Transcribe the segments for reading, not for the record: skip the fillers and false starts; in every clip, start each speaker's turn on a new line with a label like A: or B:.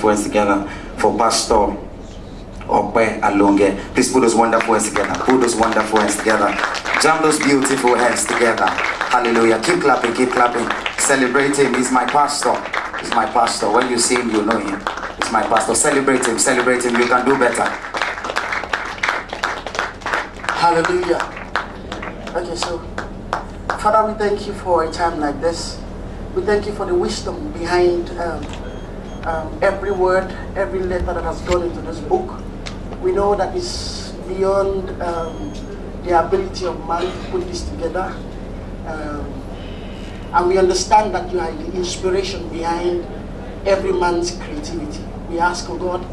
A: wonderful hands together for Pastor Ope Alonge. Please put those wonderful hands together. Put those wonderful hands together. Jam those beautiful hands together. Hallelujah. Keep clapping, keep clapping. Celebrate him. He's my pastor. He's my pastor. When you see him, you know him. He's my pastor. Celebrate him, celebrate him. You can do better.
B: Hallelujah. Okay, so Father, we thank you for a time like this. We thank you for the wisdom behind every word, every letter that has gone into this book. We know that it's beyond the ability of man to put this together. And we understand that you are the inspiration behind every man's creativity. We ask, oh God,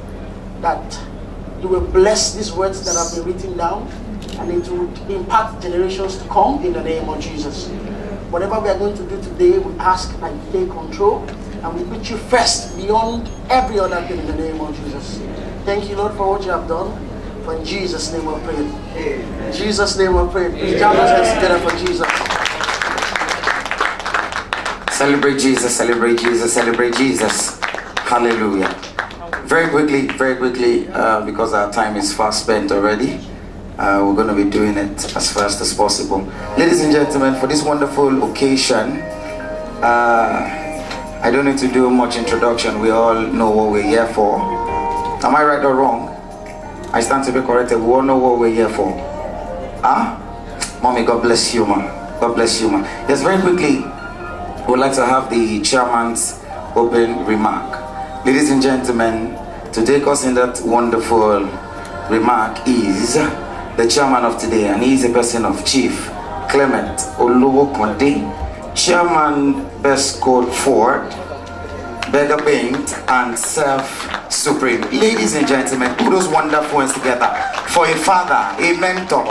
B: that you will bless these words that have been written down, and it would impact generations to come in the name of Jesus. Whatever we are going to do today, we ask that you take control, and we put you first beyond every other thing in the name of Jesus. Thank you, Lord, for what you have done. For in Jesus' name we pray. In Jesus' name we pray. Please join us hands together for Jesus.
A: Celebrate Jesus, celebrate Jesus, celebrate Jesus. Hallelujah. Very quickly, because our time is fast spent already, we're going to be doing it as fast as possible. Ladies and gentlemen, for this wonderful occasion, I don't need to do much introduction. We all know what we're here for. Am I right or wrong? I stand to be corrected. We all know what we're here for. Mommy, God bless you, man. God bless you, man. Yes, very quickly, we'd like to have the chairman's open remark. Ladies and gentlemen, to take us in that wonderful remark is the chairman of today, and he is a person of Chief Clement Olowo Konde, Chairman Best Code Ford, Beggar Paint, and Self Supreme. Ladies and gentlemen, put those wonderful ones together for a father, a mentor,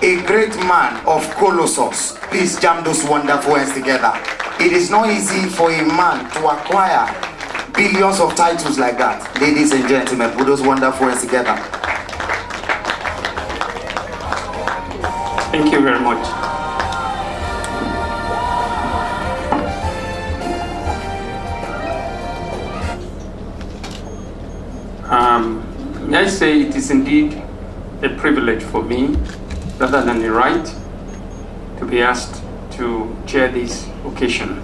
A: a great man of Colossus. Please jam those wonderful hands together. It is not easy for a man to acquire billions of titles like that. Ladies and gentlemen, put those wonderful hands together.
C: Thank you very much. May I say it is indeed a privilege for me, rather than a right, to be asked to chair this occasion.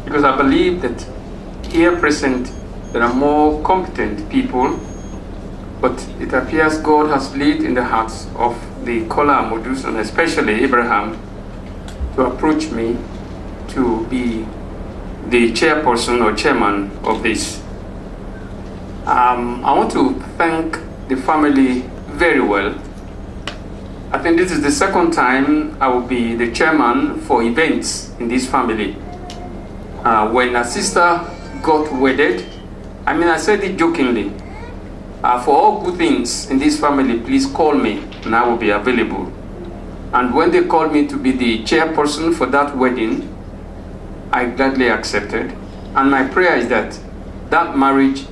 C: Because I believe that here present there are more competent people, but it appears God has laid in the hearts of the Kola Modus, and especially Abraham, to approach me to be the chairperson or chairman of this. I want to thank the family very well. I think this is the second time I will be the chairman for events in this family. When a sister got wedded, I said it jokingly, for all good things in this family, please call me and I will be available. And when they called me to be the chairperson for that wedding, I gladly accepted. And my prayer is that that marriage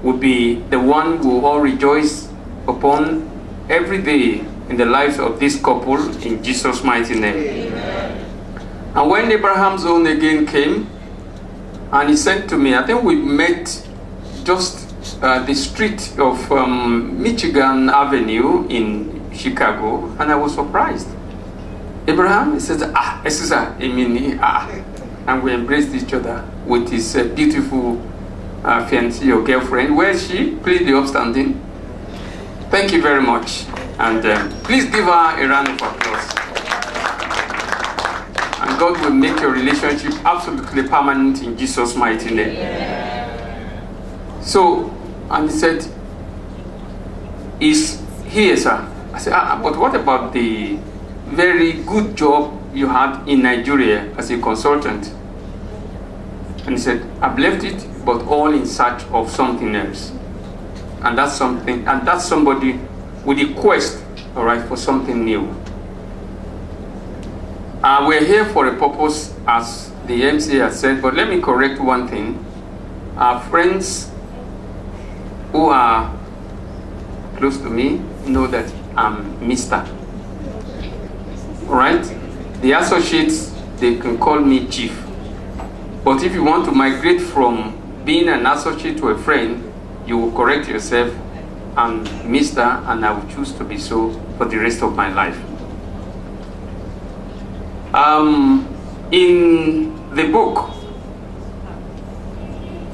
C: will be the one we will all rejoice upon every day in the lives of this couple, in Jesus' mighty name. Amen. And when Abraham's own again came, and he said to me, I think we met just the street of Michigan Avenue in Chicago, and I was surprised. Abraham, he says, and we embraced each other with his beautiful fiancée or girlfriend. Where is she? Please be upstanding. Thank you very much. And please give her a round of applause. And God will make your relationship absolutely permanent in Jesus' mighty name. Yeah. So, and he said, is here, sir? I said, but what about the very good job you had in Nigeria as a consultant? And he said, I've left it, but all in search of something else. And that's something, and that's somebody with a quest, all right, for something new. We're here for a purpose, as the MC has said, but let me correct one thing. Our friends who are close to me know that I'm Mr. All right? The associates, they can call me Chief. But if you want to migrate from being an associate to a friend, you will correct yourself and Mr. and I will choose to be so for the rest of my life. In the book,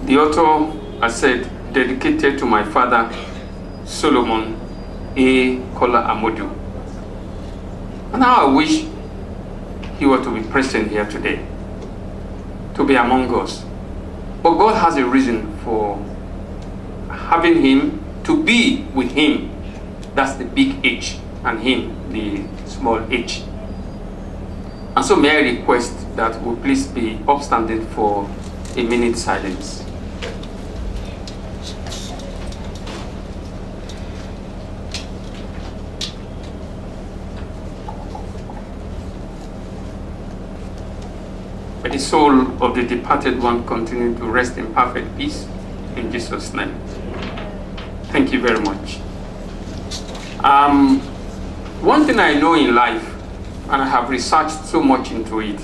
C: the author has said, dedicated to my father, Solomon A. Kola Amodu. And now I wish he were to be present here today, to be among us. But God has a reason for having him to be with him. That's the big H, and him, the small h. And so may I request that we please be upstanding for a minute silence. May the soul of the departed one continue to rest in perfect peace in Jesus' name. Thank you very much. One thing I know in life, and I have researched so much into it,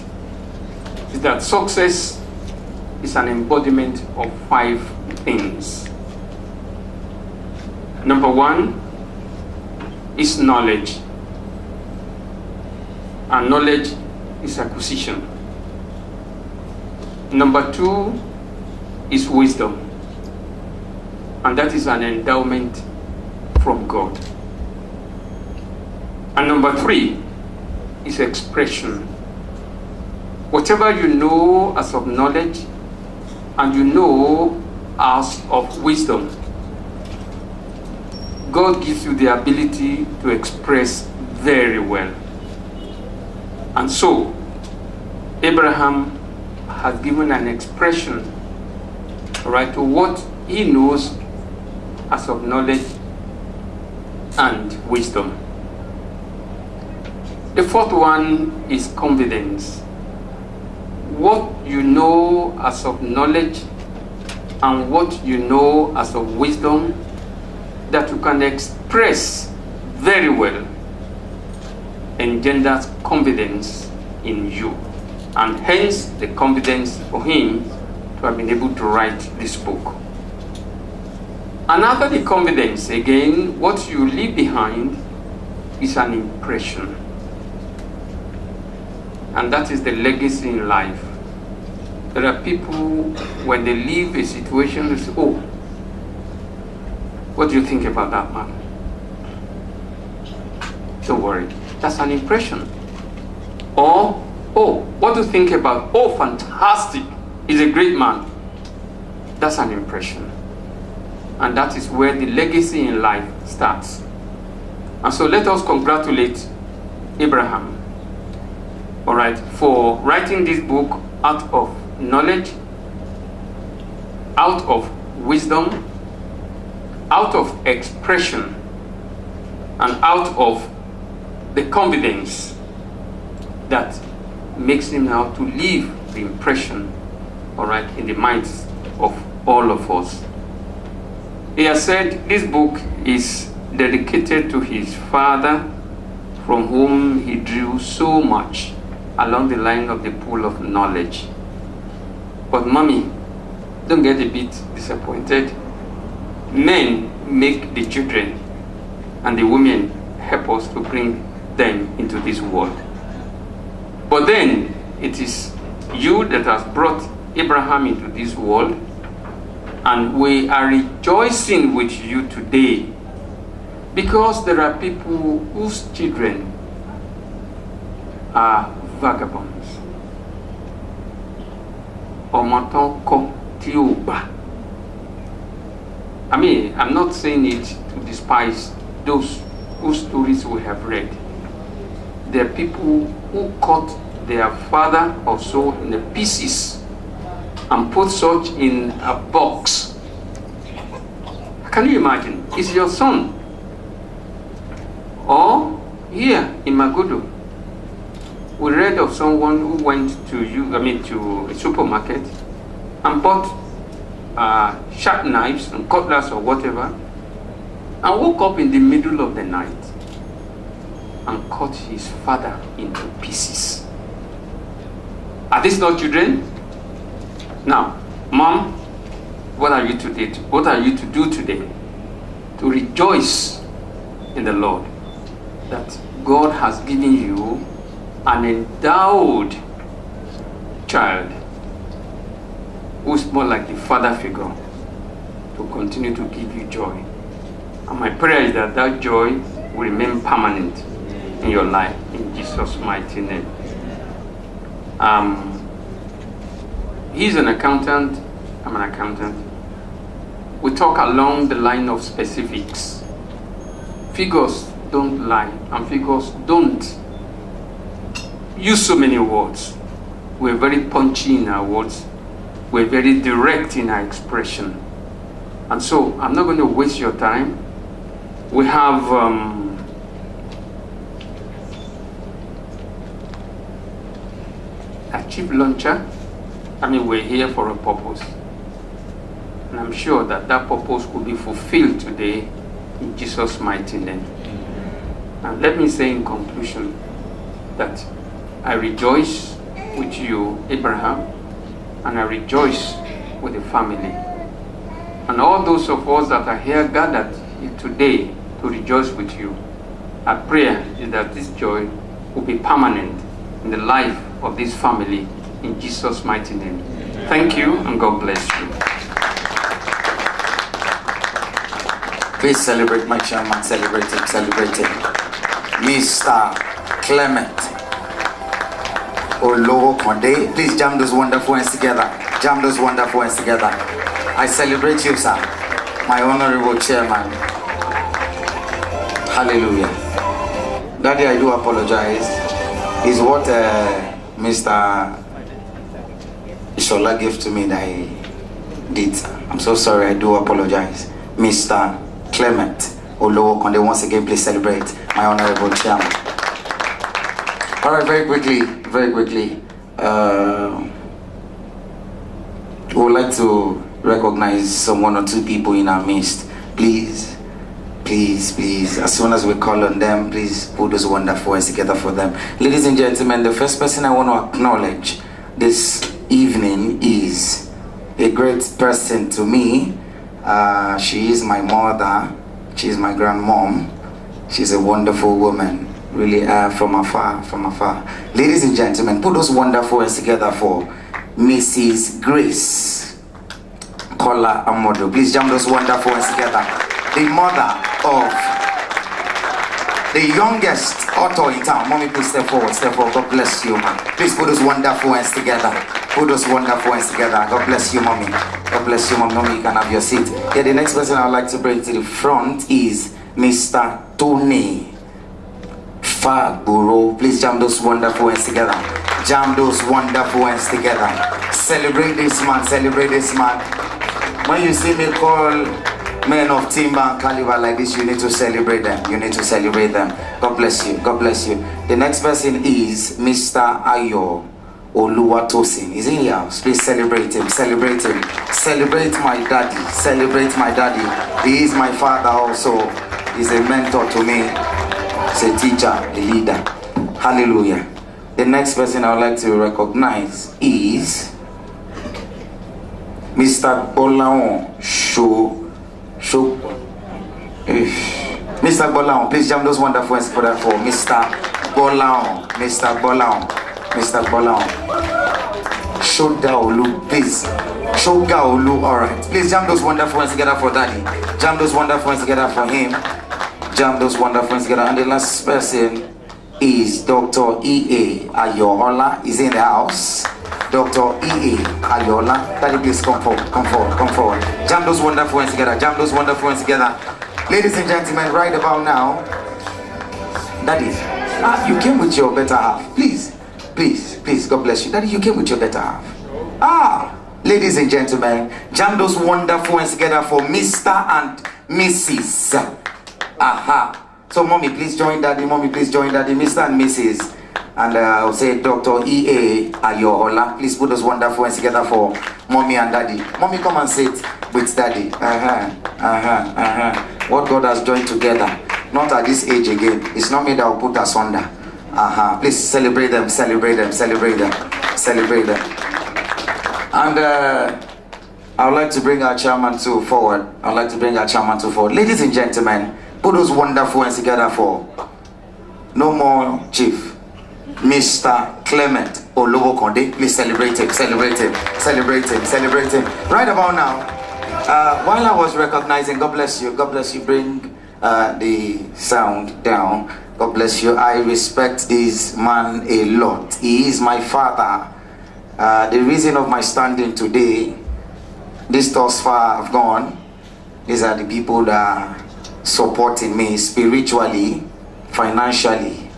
C: is that success is an embodiment of 5 things. Number 1 is knowledge, and knowledge is acquisition. Number 2 is wisdom, and that is an endowment from God. And number 3 is expression. Whatever you know as of knowledge and you know as of wisdom, God gives you the ability to express very well. And so, Abraham has given an expression, right, to what he knows as of knowledge and wisdom. The 4th one is confidence. What you know as of knowledge and what you know as of wisdom that you can express very well engenders confidence in you, and hence the confidence for him to have been able to write this book. And after the confidence, again, what you leave behind is an impression. And that is the legacy in life. There are people, when they leave a situation, they say, oh, what do you think about that man? Don't worry, that's an impression. Or, oh, what do you think about, oh, fantastic, he's a great man. That's an impression. And that is where the legacy in life starts. And so let us congratulate Abraham, all right, for writing this book out of knowledge, out of wisdom, out of expression, and out of the confidence that makes him now to leave the impression, all right, in the minds of all of us. He has said this book is dedicated to his father, from whom he drew so much along the line of the pool of knowledge. But mommy, don't get a bit disappointed. Men make the children, and the women help us to bring them into this world. But then it is you that has brought Abraham into this world, and we are rejoicing with you today because there are people whose children are vagabonds. I mean, I'm not saying it to despise those whose stories we have read. There are people who cut their father or so in the pieces and put such in a box. Can you imagine? It's your son. Or here in Magodo, we read of someone who went to a supermarket and bought sharp knives and cutlass or whatever, and woke up in the middle of the night and cut his father into pieces. Are these not children? Now, mom, what are you to do today? To rejoice in the Lord that God has given you an endowed child who's more like the father figure to continue to give you joy. And my prayer is that that joy will remain permanent in your life, in Jesus' mighty name. He's an accountant, I'm an accountant. We talk along the line of specifics. Figures don't lie, and figures don't use so many words. We're very punchy in our words. We're very direct in our expression. And so I'm not going to waste your time. We have a chief launcher. I mean, we're here for a purpose. And I'm sure that that purpose will be fulfilled today in Jesus' mighty name. And let me say in conclusion that I rejoice with you, Abraham, and I rejoice with the family. And all those of us that are here gathered today to rejoice with you. Our prayer is that this joy will be permanent in the life of this family in Jesus' mighty name. Thank you, and God bless you.
A: Please celebrate my chairman. Celebrate him. Celebrate him. Mr. Clement Olowo Konde. Please jam those wonderful hands together. Jam those wonderful hands together. I celebrate you, sir. My honorable chairman. Hallelujah. Daddy, I do apologize. Is what Mr. Ishola gave to me that I did. I'm so sorry. I do apologize. Mr. Clement Olowo Konde, once again, please celebrate my honorable chairman. All right, very quickly. We would like to recognize some one or two people in our midst. Please, as soon as we call on them, please put those wonderful hands together for them. Ladies and gentlemen, the first person I want to acknowledge this evening is a great person to me. She is my mother. She is my grandmom. She's a wonderful woman, really, from afar. Ladies and gentlemen, put those wonderful hands together for Mrs. Grace Kola Amodo. Please jam those wonderful hands together. The mother of the youngest author in town. Mommy, please step forward. God bless you, man. Please put those wonderful hands together. God bless you, mommy. Mommy, you can have your seat. Okay, the next person I would like to bring to the front is Mr. Tony Fagburo. Please jam those wonderful hands together. Celebrate this man. When you see me call men of timber and caliber like this, you need to celebrate them. God bless you. The next person is Mr. Ayo Oluwatosin. He's in the house. Please celebrate him. Celebrate my daddy. He is my father also. He's a mentor to me. He's a teacher, a leader. Hallelujah. The next person I would like to recognize is Mr. Bolaon Mr. Bolaon. Please jam those wonderful hands for Mr. Bolaon. Shogaolu, please. Shogaolu, alright. Please jam those wonderful hands together for daddy. Jam those wonderful hands together for him. And the last person is Dr. E.A. Ayola. Is in the house. Dr. E.A. Ayola. Daddy, please come forward. Jam those wonderful hands together. Ladies and gentlemen, right about now, Daddy, you came with your better half. Please, God bless you. Daddy, you came with your better half. Ladies and gentlemen, jam those wonderful hands together for Mr. and Mrs. So mommy, please join daddy. Mr. and Mrs. And I'll say Dr. E.A. Ayola. Please put those wonderful hands together for mommy and daddy. Mommy, come and sit with daddy. What God has joined together, not at this age again. It's not me that will put asunder. Please celebrate them. And I would like to bring our chairman to forward. Ladies and gentlemen, put those wonderful hands together for no more Chief Mr. Clement Olowo Konde. Please celebrate him. Right about now, while I was recognizing, God bless you, bring the sound down. God bless you. I respect this man a lot. He is my father. The reason of my standing today, this thus far I've gone, these are the people that are supporting me spiritually, financially,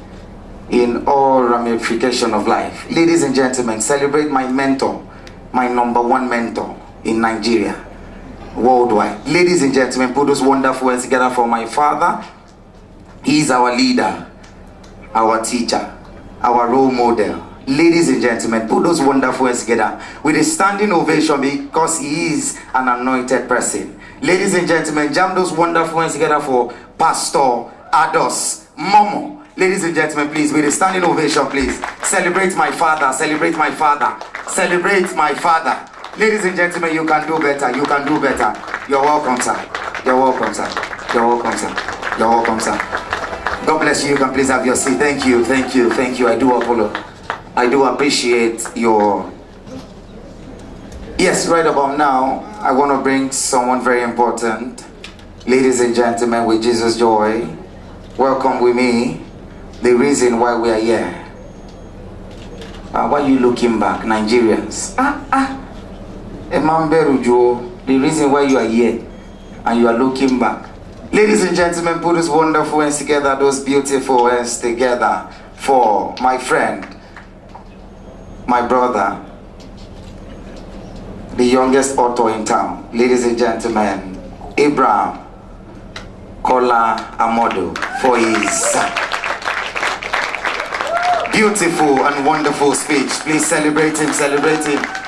A: in all ramifications of life. Ladies and gentlemen, celebrate my mentor, my number one mentor in Nigeria, worldwide. Ladies and gentlemen, put those wonderful hands together for my father. He is our leader, our teacher, our role model. Ladies and gentlemen, put those wonderful hands together with a standing ovation because he is an anointed person. Ladies and gentlemen, jam those wonderful hands together for Pastor Ados Momo. Ladies and gentlemen, please, with a standing ovation, please. Celebrate my father. Ladies and gentlemen, you can do better. You're welcome, sir. God bless you. You can please have your seat. Thank you. I do appreciate your... Yes, right about now, I want to bring someone very important. Ladies and gentlemen, with Jesus joy, welcome with me. The reason why we are here. Why are you looking back, Nigerians? The reason why you are here and you are looking back. Ladies and gentlemen, put those wonderful hands together, those beautiful hands together for my friend, my brother, the youngest author in town. Ladies and gentlemen, Abraham Kola Amodo, for his beautiful and wonderful speech. Please celebrate him.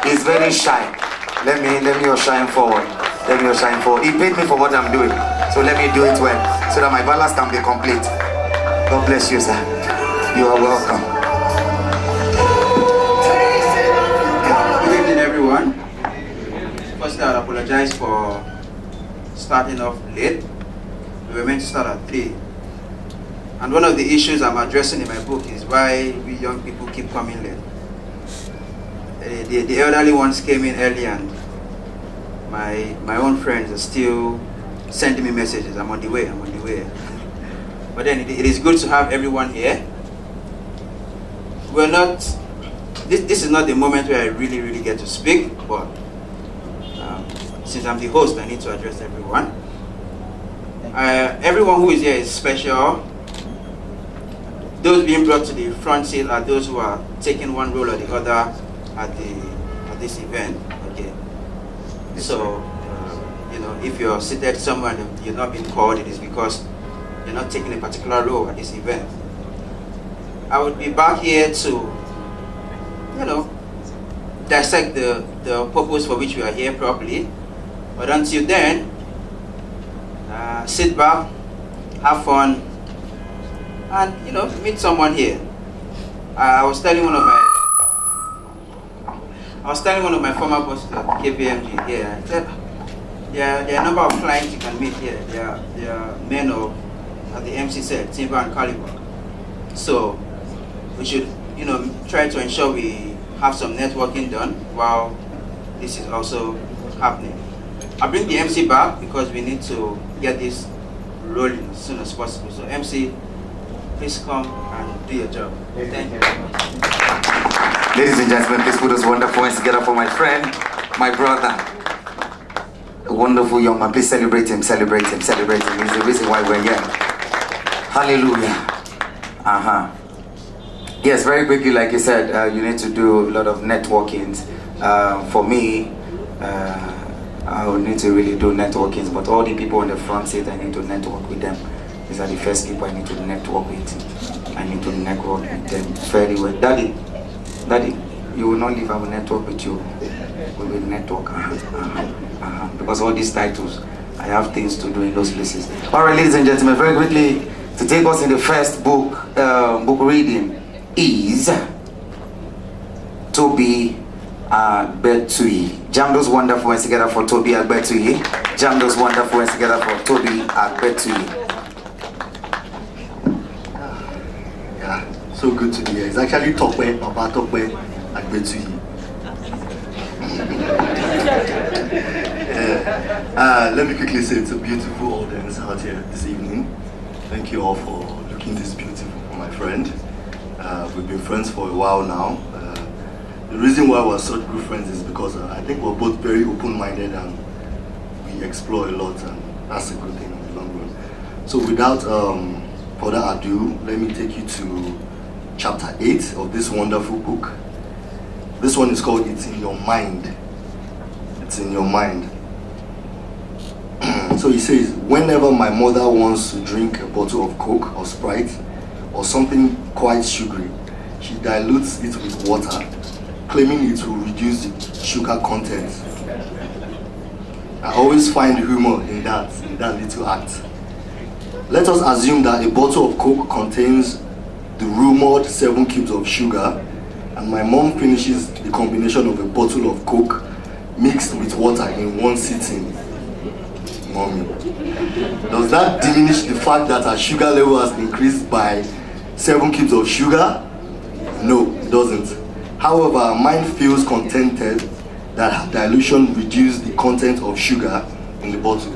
A: He's very shy. Let me shine forward. He paid me for what I'm doing, so let me do it well, so that my balance can be complete. God bless you, sir. You are welcome.
D: Good evening, everyone. First, I apologize for starting off late. We were meant to start at 3. And one of the issues I'm addressing in my book is why we young people keep coming late. The elderly ones came in early, and my own friends are still sending me messages. I'm on the way. But then it is good to have everyone here. We're not... This is not the moment where I really get to speak, but since I'm the host, I need to address everyone. Everyone who is here is special. Those being brought to the front seat are those who are taking one role or the other at this event. Okay. So, if you're seated somewhere and you're not being called, it is because you're not taking a particular role at this event. I would be back here to, dissect the purpose for which we are here properly. But until then, sit back, have fun, and meet someone here. I was telling one of my former bosses at KPMG here. I said there are a number of clients you can meet here. They are men of, as the MC said, timber and caliber. So we should try to ensure we have some networking done while this is also happening. I bring the MC back because we need to get this rolling as soon as possible. So MC, please come and do your job. Thank you very much.
A: Ladies and gentlemen, please put those wonderful hands together for my friend, my brother, a wonderful young man. Please celebrate him. He's the reason why we're here. Hallelujah. Yes, very quickly, like you said, you need to do a lot of networkings. For me, I would need to really do networkings, but all the people on the front seat, I need to network with them. These are the first people I need to network with. I need to network with them very well. Daddy, you will not leave. I will network with you. We will network. Because all these titles, I have things to do in those places. All right, ladies and gentlemen, very quickly, to take us in the first book reading is Toby Agbetui. Jam those wonderful ones together for Toby Agbetui. Jam those wonderful ones together for Toby Agbetui.
E: Yeah, so good to be here. It's actually Tokwe, Papa Tokwe Agbetui. Let me quickly say it's a beautiful audience out here this evening. Thank you all for looking this beautiful for my friend. We've been friends for a while now. The reason why we're such good friends is because I think we're both very open-minded and we explore a lot, and that's a good thing in the long run. So without further ado, let me take you to chapter 8 of this wonderful book. This one is called It's in Your Mind. It's in your mind. So he says, whenever my mother wants to drink a bottle of Coke or Sprite or something quite sugary, she dilutes it with water, claiming it will reduce the sugar content. I always find humor in that little act. Let us assume that a bottle of Coke contains the rumored 7 cubes of sugar, and my mom finishes the combination of a bottle of Coke mixed with water in one sitting. Mommy, does that diminish the fact that her sugar level has increased by 7 cubes of sugar? No, it doesn't. However, mine feels contented that her dilution reduced the content of sugar in the bottle.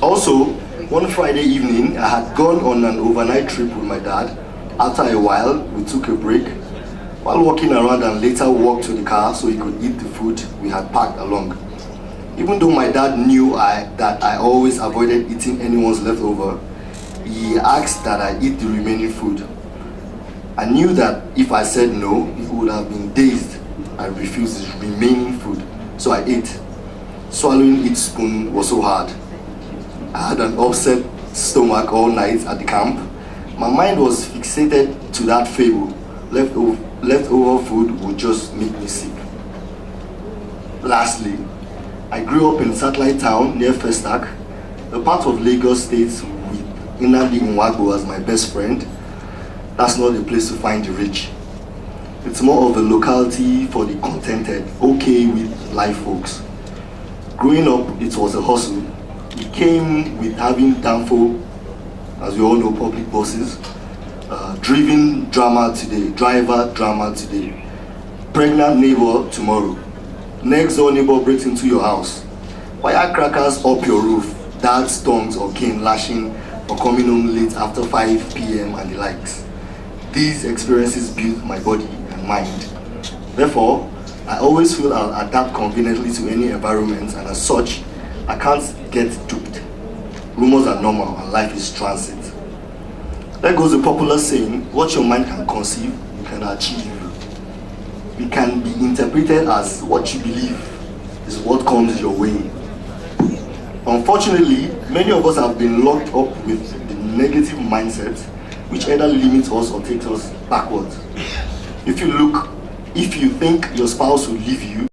E: Also, one Friday evening, I had gone on an overnight trip with my dad. After a while, we took a break. While walking around and later walked to the car so he could eat the food we had packed along. Even though my dad knew that I always avoided eating anyone's leftover, he asked that I eat the remaining food. I knew that if I said no, he would have been dazed and refused his remaining food, so I ate. Swallowing each spoon was so hard. I had an upset stomach all night at the camp. My mind was fixated to that fable. Leftover food would just make me sick. Lastly, I grew up in Satellite Town near Festac, a part of Lagos State with Nnamdi Nwagbo as my best friend. That's not a place to find the rich. It's more of a locality for the contented, okay with life folks. Growing up, it was a hustle. It came with having Danfo, as we all know, public buses, driven drama today, driver drama today, pregnant neighbor tomorrow, next door neighbor breaks into your house, firecrackers up your roof, dad's tongues or cane lashing or coming home late after 5 p.m. and the likes. These experiences build my body and mind. Therefore, I always feel I'll adapt conveniently to any environment, and as such, I can't get duped. Rumors are normal and life is transit. There goes a popular saying, what your mind can conceive, you can achieve. It can be interpreted as what you believe is what comes your way. Unfortunately, many of us have been locked up with the negative mindset, which either limits us or takes us backwards. If you think your spouse will leave you,